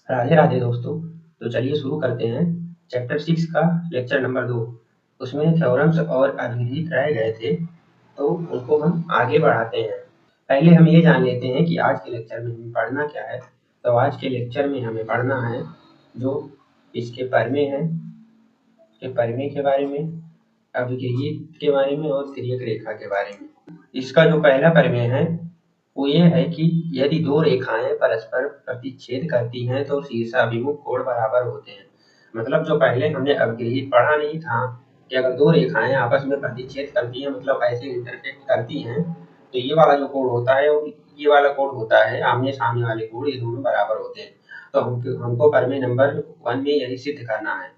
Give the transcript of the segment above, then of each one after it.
राधे राधे दोस्तों। तो चलिए शुरू करते हैं चैप्टर 6 का लेक्चर नंबर 2। उसमें थ्योरम्स और अभिहित रह गए थे, तो उनको हम आगे बढ़ाते हैं। पहले हम ये जान लेते हैं कि आज के लेक्चर में हमें पढ़ना क्या है। तो आज के लेक्चर में हमें पढ़ना है जो इसके परमे हैं, इसके परमे के बारे में, अभिहित के बारे में और तिर्यक रेखा के बारे में। इसका जो पहला परमेय है वो ये है कि यदि दो रेखाएं परस्पर प्रतिच्छेद करती हैं तो शीर्षाभिमुख कोण बराबर होते हैं। मतलब जो पहले हमने अभिहित पढ़ा नहीं था कि अगर दो रेखाएं आपस में प्रतिच्छेद करती हैं, मतलब ऐसे इंटरसेक्ट करती हैं, तो ये वाला जो कोण होता है और ये वाला कोण होता है, आमने सामने वाले कोण, ये दोनों बराबर होते हैं। तो हमको परमेय नंबर 1 में यही सिद्ध करना है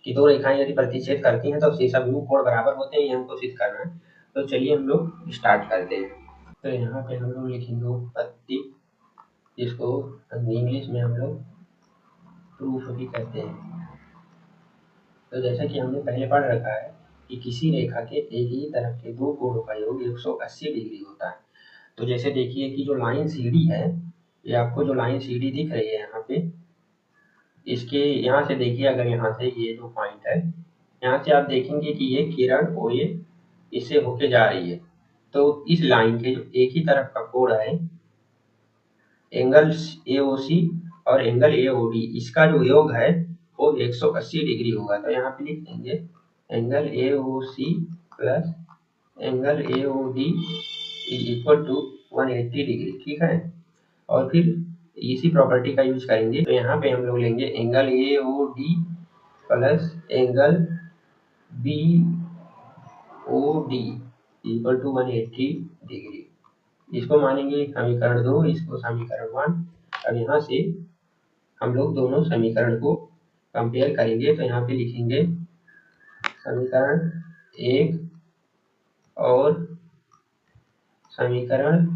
कि दो रेखाएं यदि प्रतिच्छेद करती हैं तो शीर्षाभिमुख कोण बराबर होते हैं, ये हमको सिद्ध करना है। तो चलिए हम लोग स्टार्ट करते हैं। तो यहाँ पे हम लोग लिखेंगे उत्पत्ति, जिसको इंग्लिश में हम लोग प्रूफ भी कहते हैं। तो जैसा कि हमने पहले पढ़ रखा है कि किसी रेखा के एक ही तरफ के दो कोणों का योग 180 डिग्री होता है। तो जैसे देखिए कि जो लाइन CD है, ये आपको जो लाइन CD दिख रही है यहाँ पे, इसके यहाँ से देखिए, अगर यहाँ से ये जो पॉइंट है, यहाँ से आप देखेंगे कि ये किरण OA इससे होके जा रही है। तो इस लाइन के जो एक ही तरफ का कोण है, एंगल AOC और एंगल AOD, इसका जो योग है वो 180 डिग्री होगा। तो यहाँ पे लिख देंगे angle AOC plus angle AOD is equal to 180 degree. ठीक है, और फिर इसी प्रॉपर्टी का यूज करेंगे। तो यहाँ पे हम लोग लेंगे angle AOD plus angle BOD equal to 180 degree. इसको मानेंगे समीकरण 2, इसको समीकरण 1। अब यहाँ से हम लोग दोनों समीकरण को कंपेयर करेंगे। तो यहाँ पे लिखेंगे समीकरण 1 और समीकरण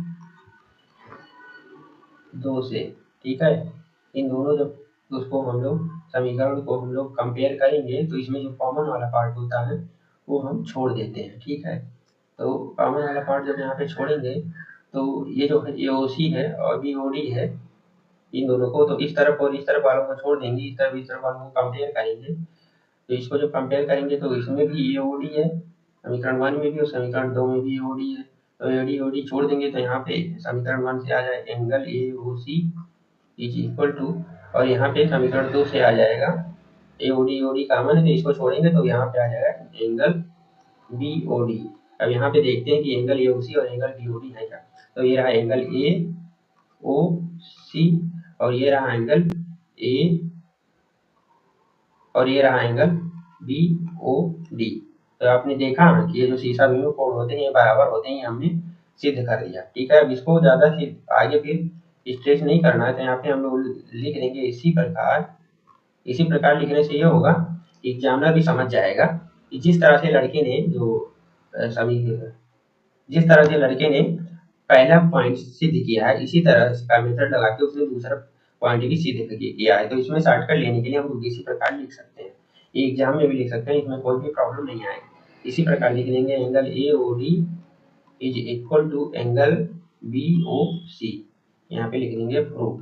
2 से। ठीक है, इन दोनों जब उसको हम लोग समीकरण को हम लोग कंपेयर करेंगे तो इसमें जो कॉमन वाला पार्ट होता है वो हम छोड़ देते हैं। ठीक है, तो कॉमन वाला पार्ट जब यहाँ पे छोड़ेंगे तो ये जो AOC है और BOD है, इन दोनों को तो इस तरफ और इस तरफ वालों को छोड़ देंगे, इस तरफ वालों को कंपेयर करेंगे। तो इसको जब कंपेयर करेंगे तो इसमें भी AOD है, समीकरण 1 में भी और समीकरण 2 में भी AOD है। तो AOD छोड़ देंगे तो यहाँ पे समीकरण 1 से आ जाए angle AOC is equal to, और यहाँ पे समीकरण 2 से आ जाएगा AOD कॉमन है तो इसको छोड़ेंगे तो यहाँ पे आ जाएगा एंगल BOD। अब यहाँ पे देखते हैं कि एंगल AOC और एंगल BOD है क्या। तो ये रहा एंगल AOC और ये रहा एंगल A और ये रहा एंगल BOD। तो आपने देखा कि ये जो शीर्षाभिमुख कोण होते हैं ये बराबर होते हैं, ये हमने सिद्ध कर दिया। ठीक है, अब इसको ज़्यादा आगे फिर स्ट्रेच नहीं करना है, तो यहाँ पे हम लोग लिख देंगे इसी प्रकार लिखने से ये होगा कि एग्जामिनर भी समझ जाएगा कि जिस तरह से लड़के ने पहला पॉइंट सिद्ध किया है, इसी तरह का मेथड लगा के उसने दूसरा पॉइंट भी सिद्ध किया है। तो इसमें शॉर्टकट लेने के लिए हम लोग इसी प्रकार लिख सकते हैं, ये एग्जाम में भी लिख सकते हैं, इसमें कोई भी प्रॉब्लम नहीं आएगी। इसी प्रकार लिख देंगे angle AOD is equal to angle BOC, यहाँ पे लिख देंगे प्रूफ।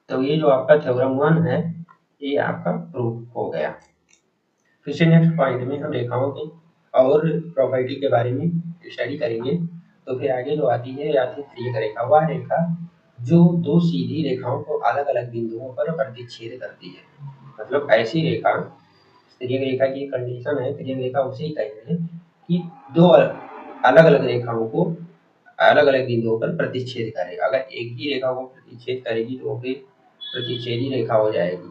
तो ये जो आपका थ्योरम 1 है ये आपका प्रूफ हो गया। फिर से नेक्स्ट पॉइंट में हम रेखाओं की और प्रॉपर्टी के बारे में स्टडी करेंगे। तो फिर आगे जो आती है तिर्यक रेखा, वह रेखा जो दो सीधी रेखाओं को अलग अलग बिंदुओं पर प्रतिच्छेद करती है। मतलब ऐसी रेखा, तिर्यक रेखा की कंडीशन है, तिर्यक रेखा उसे ही कहते हैं कि दो अलग अलग रेखाओं को अलग अलग बिंदुओं पर प्रतिच्छेद करेगा। अगर एक ही रेखा को प्रतिच्छेद करेगी तो फिर प्रतिच्छेदी रेखा हो जाएगी,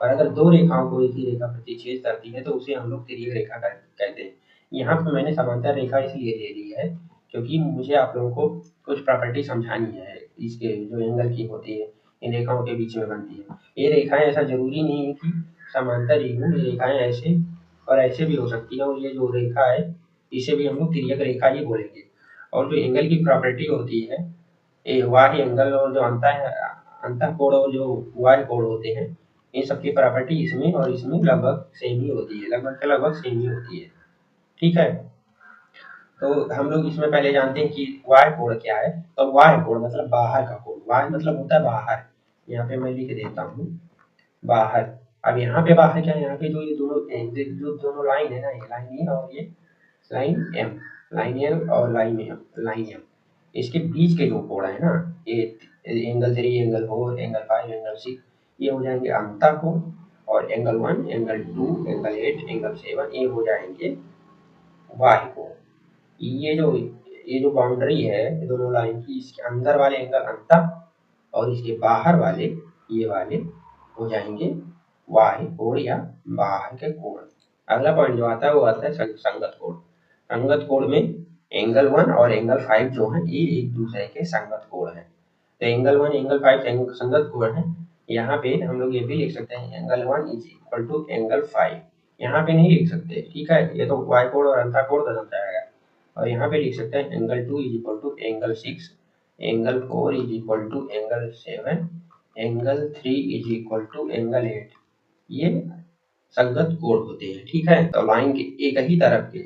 और अगर दो रेखाओं को एक ही रेखा प्रतिच्छेद करती है तो उसे हम लोग तिर्यक रेखा कहते हैं। यहाँ पर मैंने समांतर रेखा इसलिए दे दी है क्योंकि मुझे आप लोगों को कुछ प्रॉपर्टी समझानी है, इसके जो एंगल की होती है इन रेखाओं के बीच में बनती है। ये रेखाएं ऐसा जरूरी नहीं है कि समांतर ही हो, ये रेखाएं ऐसे और ऐसे भी हो सकती है, और ये जो रेखा है इसे भी हम लोग तिर्यक रेखा ही बोलेंगे। और जो एंगल की प्रॉपर्टी होती है, ये वाही एंगल और जो अंतः कोण और जो वाही कोण होते हैं, इन सबकी प्रॉपर्टी इसमें और इसमें लगभग सेम ही होती है, लगभग सेम ही होती है। ठीक है, तो हम लोग इसमें पहले जानते हैं कि वाही कोण क्या है। तो वाही कोण मतलब बाहर का कोण, वाही मतलब होता है बाहर। यहाँ पे मैं लिख देता हूँ बाहर। अब यहाँ पे बाहर क्या है, यहाँ पे जो ये दोनों लाइन है ना, ये लाइन ए और ये लाइन एम, लाइन एल और लाइन एम, इसके बीच के जो कोण है ना, ये एंगल 3, एंगल 4, एंगल 5, एंगल 6, ये हो जाएंगे अंतः कोण, और एंगल 1, एंगल 2, एंगल 8, एंगल 7 ये हो जाएंगे वाही कोण। ये जो बाउंड्री है दोनों लाइन की, इसके अंदर वाले एंगल अंतः और इसके बाहर वाले ये वाले हो जाएंगे वाही कोण या बाहर के कोण। अगला पॉइंट जो आता है वो आता है संगत कोण। संगत कोण में एंगल 1 और एंगल 5 जो है ये एक दूसरे के संगत कोण है। तो एंगल 1 एंगल 5 संगत कोण है। यहाँ पे हम लोग ये भी लिख सकते हैं angle 1 is equal to angle 5। यहाँ पे नहीं लिख सकते, ठीक है, ये तो वाई कोण और अंतः कोण बदल जाएगा। और यहाँ पे लिख सकते हैं angle 2 is equal to angle 6, angle 4 is equal to angle 7, angle 3 is equal to angle 8। ये संगत कोण होते हैं, ठीक है। तो लाइन के एक ही तरफ के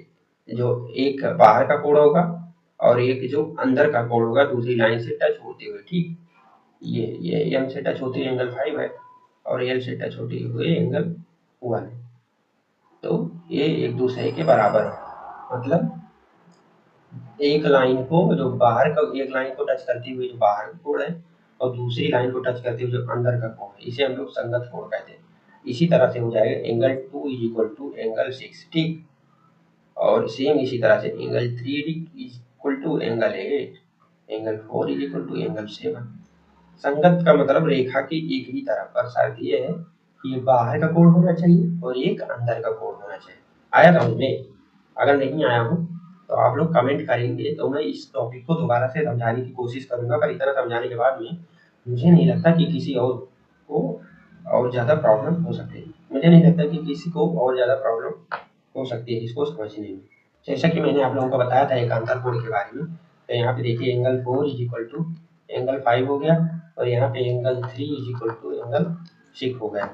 जो एक बाहर का कोण होगा और एक जो अंदर का कोण होगा दूसरी लाइन से टच होते हुए, ठीक। ये एम से टच होते हुए एंगल 5 है और एल से टच होते हुए एंगल 1 है। तो ये एक दूसरे के बराबर है, मतलब एक लाइन को जो बाहर का, एक लाइन को टच करते हुए जो बाहर का कोण है और दूसरी लाइन को टच करते हुए जो अंदर का कोण है, इसे हम लोग संगत कोण कहते हैं। इसी तरह से हो जाएगा angle 2 is equal to angle 6, ठीक। और सेम इसी तरह से angle 3 is equal to angle 8, angle 4 is equal to angle 7। संगत का मतलब रेखा की एक ही तरफ, पर शर्त ये है कि ये बाहर का कोण होना चाहिए और एक अंदर का कोण होना चाहिए। आया समझ में? अगर नहीं आया हो तो आप लोग कमेंट करेंगे तो मैं इस टॉपिक को दोबारा से समझाने की कोशिश करूंगा, पर इतना समझाने के बाद में मुझे नहीं लगता कि किसी और को और ज़्यादा प्रॉब्लम हो सकती है। मुझे नहीं लगता कि किसी को और ज़्यादा प्रॉब्लम हो सकती है इसको समझने में। जैसा कि मैंने आप लोगों को बताया था एकांतर कोण के बारे में, तो यहाँ पे देखिए angle 4 is equal to angle 5 हो गया और यहाँ पे angle 3 is equal to angle 6 हो गया।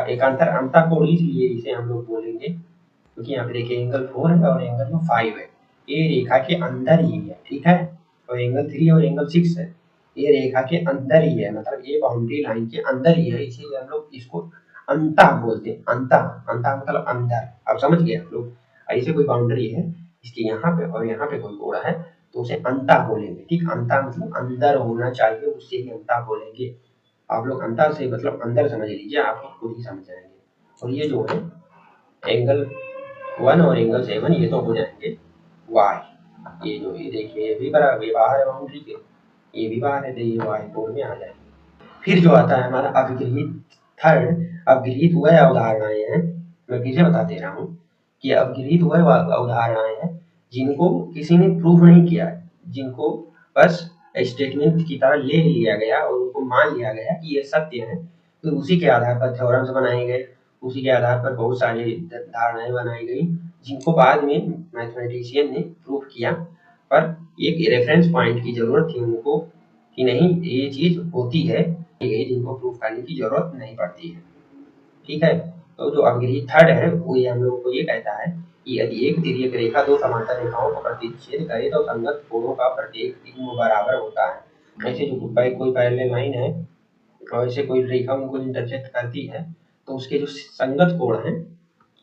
एकांतर अंतः कोण इसलिए इसे हम लोग बोलेंगे क्योंकि यहाँ पे देखिए एंगल 4 है और एंगल जो 5 है ये रेखा के अंदर ही है, ठीक है। और एंगल 3 और एंगल 6 है ये रेखा के अंदर ही है, मतलब ये बाउंड्री लाइन के अंदर ही है, इसीलिए हम लोग इसको अंतः बोलते हैं। अंतः, अंतः मतलब अंदर। आप समझ गए आप लोग? ऐसे कोई बाउंड्री है इसके यहाँ पे और यहाँ पे कोई कोण है तो उसे अंतः बोलेंगे, ठीक। अंतः मतलब अंदर होना चाहिए, उससे ही अंतः बोलेंगे। आप लोग अंतः से मतलब अंदर समझ लीजिए, आप लोग खुद ही समझ जाएंगे। और ये जो है एंगल 1 और एंगल 7 ये तो हो जाएंगे वाई। ये जो ये देखिए ये भी बाहर है बाउंड्री के, ये भी बाहर है, तो ये वाई कोण में आ जाएंगे। फिर जो आता है हमारा अभिगृहित थर्ड, अभिगृहित वह अवधारणाएं हैं, मैं फिर से बता दे रहा हूँ कि अभिगृहित वह अवधारणाएं हैं जिनको किसी ने प्रूव नहीं किया है, जिनको बस स्टेटमेंट की तरह ले लिया गया और उनको मान लिया गया कि ये सत्य है, तो उसी के आधार पर थ्योरम्स बनाए गए, उसी के आधार पर बहुत सारी धारणाएं बनाई गई जिनको बाद में मैथमेटिशियन ने प्रूव किया। पर एक रेफरेंस पॉइंट की जरूरत थी उनको कि नहीं ये चीज होती है, ये जिनको प्रूव करने की जरूरत नहीं पड़ती है, ठीक है। तो जो अभिगृहित थर्ड है वो ये हम लोगों को ये कहता है कि यदि एक तिर्यक रेखा दो समांतर रेखाओं को प्रतिच्छेद करे तो संगत कोणों का प्रत्येक युग्म बराबर होता है। ऐसे जो कोई पैरेलल लाइन है और ऐसे कोई रेखा उनको इंटरसेक्ट करती है तो उसके जो संगत कोण है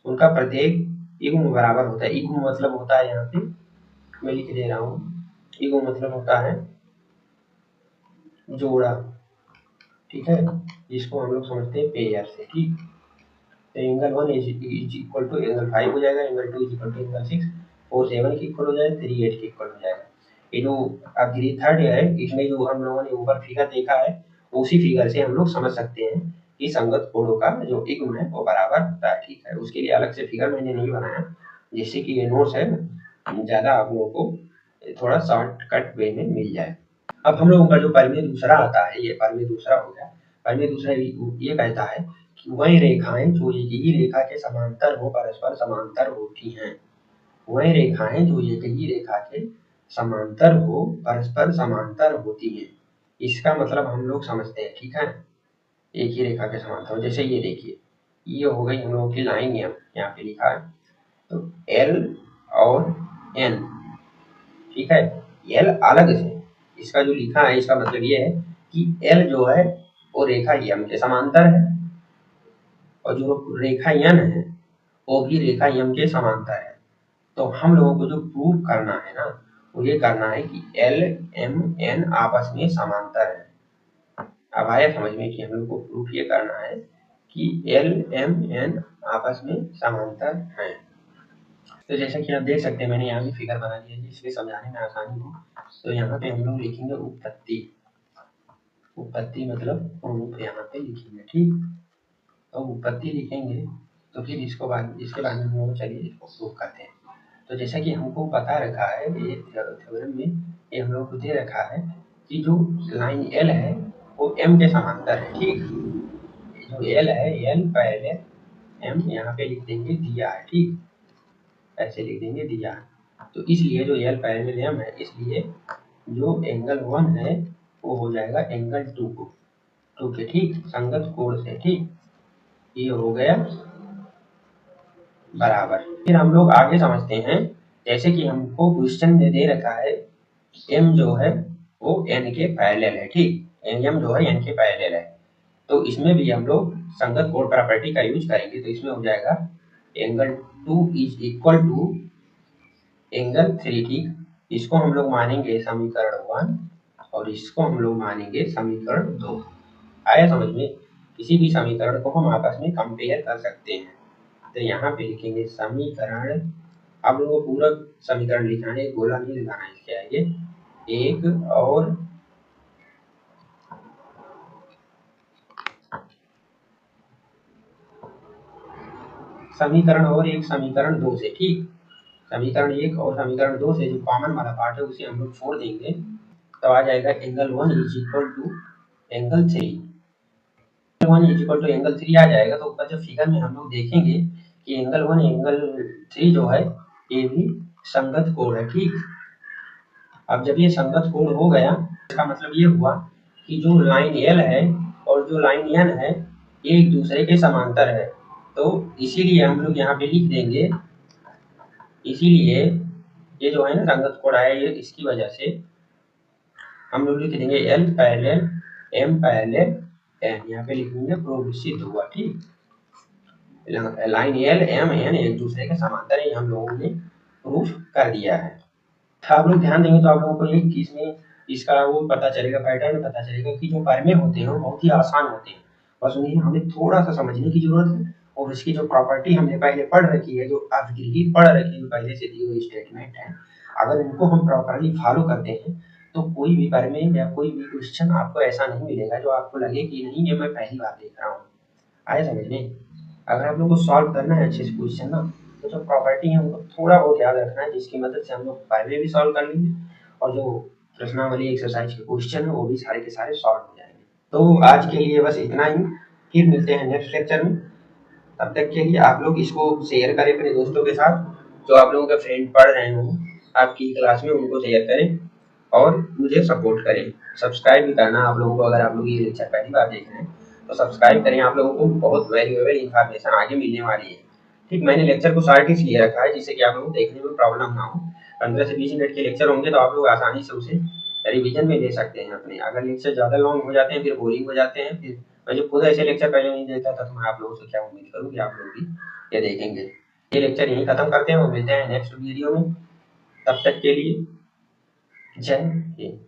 उनका प्रत्येक युग्म बराबर होता है। युग्म मतलब होता है, यहाँ पे मैं लिख दे रहा हूँ, युग्म मतलब होता है जोड़ा, ठीक है, जिसको हम लोग समझते हैं पेयर से, ठीक। तो angle 1 is equal to angle 5 हो जाएगा, angle 2 is equal to angle 6, 4 7 के इक्वल हो जाएगा, 3 8 के इक्वल हो जाएगा। ये जो अभिगृहित थर्ड है इसमें जो हम लोगों ने ऊपर फिगर देखा है उसी फिगर से हम लोग समझ सकते हैं कि संगत कोणों का जो युग्म है वो बराबर होता है, ठीक है। उसके लिए अलग से फिगर मैंने नहीं बनाया, जिससे कि ये नोट्स है ज़्यादा आप लोगों को थोड़ा शॉर्टकट वे में मिल जाए। अब हम लोगों का जो परिमेय दूसरा आता है, ये परिमेय दूसरा हो गया। परिमेय दूसरा ये कहता है कि वही रेखाएं जो एक ही रेखा के समांतर हो परस्पर समांतर होती हैं। वही रेखाएं जो एक ही रेखा के समांतर हो परस्पर समांतर होती हैं। इसका मतलब हम लोग समझते हैं, ठीक है। एक ही रेखा के समांतर, जैसे ये देखिए ये हो गई हम लोगों की लाइन एम, यहाँ पे लिखा है तो एल और एन, ठीक है। एल अलग से, इसका जो लिखा है इसका मतलब ये है कि एल जो है वो रेखा एम के समांतर है और जो रेखा एन है वो भी रेखा एम के समांतर है। तो हम लोगों को जो प्रूव करना है ना, वो ये करना है कि एल एम एन आपस में समांतर है। अब आया समझ में कि हम लोग को प्रूफ ये करना है कि एल एम एन आपस में समांतर है। तो जैसा कि आप देख सकते हैं, मैंने यहाँ भी फिगर बना दिया है जिससे समझाने में आसानी हो। तो यहाँ पे हम लोग लिखेंगे उत्पत्ति, उत्पत्ति मतलब प्रूफ यहाँ पे लिखेंगे, ठीक। तो उत्पत्ति लिखेंगे तो फिर इसके बाद में हम लोग चलिए इसको प्रूफ करते हैं। तो जैसा कि हमको बता रखा है ये थ्योरम में, ये हम लोग को दे रखा है कि जो लाइन एल है वो एम के समांतर है, ठीक। जो एल है, एल पहले एम यहाँ पे लिख देंगे दिया है, ठीक, ऐसे लिख देंगे दिया है। तो इसलिए जो एल पैरेलल एम है, इसलिए जो एंगल 1 है वो हो जाएगा एंगल 2 के, ठीक, संगत कोण से, ठीक। ये हो गया बराबर। फिर हम लोग आगे समझते हैं, जैसे कि हमको क्वेश्चन में दे रखा है एम जो है वो एन के पैरेलल है, ठीक, एम जो है एन के पैरेलल है। तो इसमें भी हम लोग संगत कोण प्रॉपर्टी का यूज करेंगे। तो इसमें हो जाएगा angle 2 is equal to angle 3, ठीक। इसको हम लोग मानेंगे समीकरण 1 और इसको हम लोग मानेंगे समीकरण 2। आया समझ में? किसी भी समीकरण को हम आपस में कंपेयर कर सकते हैं। तो यहाँ पे लिखेंगे समीकरण, आप लोगों को पूरा समीकरण लिखना है, गोला नहीं लगाना है इसके आगे। एक और समीकरण और एक समीकरण 2 से, ठीक। समीकरण 1 और समीकरण 2 से जो कॉमन वाला पार्ट है उसे हम लोग छोड़ देंगे, तो आ जाएगा angle 1 is equal to angle 3। 1 is equal to angle 3 आ जाएगा। तो ऊपर जो फिगर में हम लोग देखेंगे कि एंगल 1 एंगल 3 जो है ये भी संगत कोण है, ठीक। अब जब ये संगत कोण हो गया, इसका मतलब ये हुआ कि जो लाइन एल है और जो लाइन एन है ये एक दूसरे के समांतर है। तो इसीलिए हम लोग यहाँ पे लिख देंगे, इसीलिए ये जो है ना संगत कोण है, ये इसकी वजह से हम लोग लिख देंगे L parallel M parallel N, यहाँ पे लिखेंगे प्रूफ सिद्ध हुआ, ठीक। लाइन एल एम एन एक दूसरे के समांतर है, हम लोगों ने प्रूफ कर दिया है। आप लोग ध्यान देंगे तो आप लोगों को एक चीज में इसका वो पता चलेगा, पैटर्न पता चलेगा कि जो परमे होते हैं वो बहुत ही आसान होते हैं, बस उन्हें हमें थोड़ा सा समझने की जरूरत है। और इसकी जो प्रॉपर्टी हमने पहले पढ़ रखी है, जो अवगृहीत पढ़ रखी है, पहले से दी हुई स्टेटमेंट है, अगर इनको हम प्रॉपरली फॉलो करते हैं तो कोई भी परमे या कोई भी क्वेश्चन आपको ऐसा नहीं मिलेगा जो आपको लगे कि नहीं ये मैं पहली बार देख रहा हूँ। आया समझ में? अगर आप लोग को सॉल्व करना है अच्छे से क्वेश्चन ना, तो जो प्रॉपर्टी है उनको थोड़ा बहुत याद रखना है, जिसकी मदद से हम लोग पहले भी सॉल्व कर लेंगे और जो प्रश्नावली एक्सरसाइज के क्वेश्चन है वो भी सारे के सारे सॉल्व हो जाएंगे। तो आज के लिए बस इतना ही, फिर मिलते हैं नेक्स्ट लेक्चर में। तब तक के लिए आप लोग इसको शेयर करें अपने दोस्तों के साथ, जो आप लोगों के फ्रेंड पढ़ रहे हों आपकी क्लास में, उनको शेयर करें और मुझे सपोर्ट करें। सब्सक्राइब भी करना आप लोगों को, अगर आप लोग ये लेक्चर पहली बार देख रहे हैं तो सब्सक्राइब करें, आप लोगों को बहुत वैल्यूएबल इन्फॉर्मेशन आगे मिलने वाली है, ठीक। मैंने लेक्चर को शॉर्ट इसलिए रखा है जिससे कि आप लोगों को देखने में प्रॉब्लम ना हो। 15 से 20 मिनट के लेक्चर होंगे तो आप लोग आसानी से उसे रिवीजन में ले सकते हैं अपने। अगर लेक्चर ज़्यादा लॉन्ग हो जाते हैं फिर बोरिंग हो जाते हैं, फिर मैं जो खुद ऐसे लेक्चर पहले नहीं देता था तो मैं आप लोगों से क्या उम्मीद करूँ कि आप लोग भी ये देखेंगे। ये लेक्चर यहीं खत्म करते हैं और मिलते हैं नेक्स्ट वीडियो में। तब तक के लिए जय हिंद।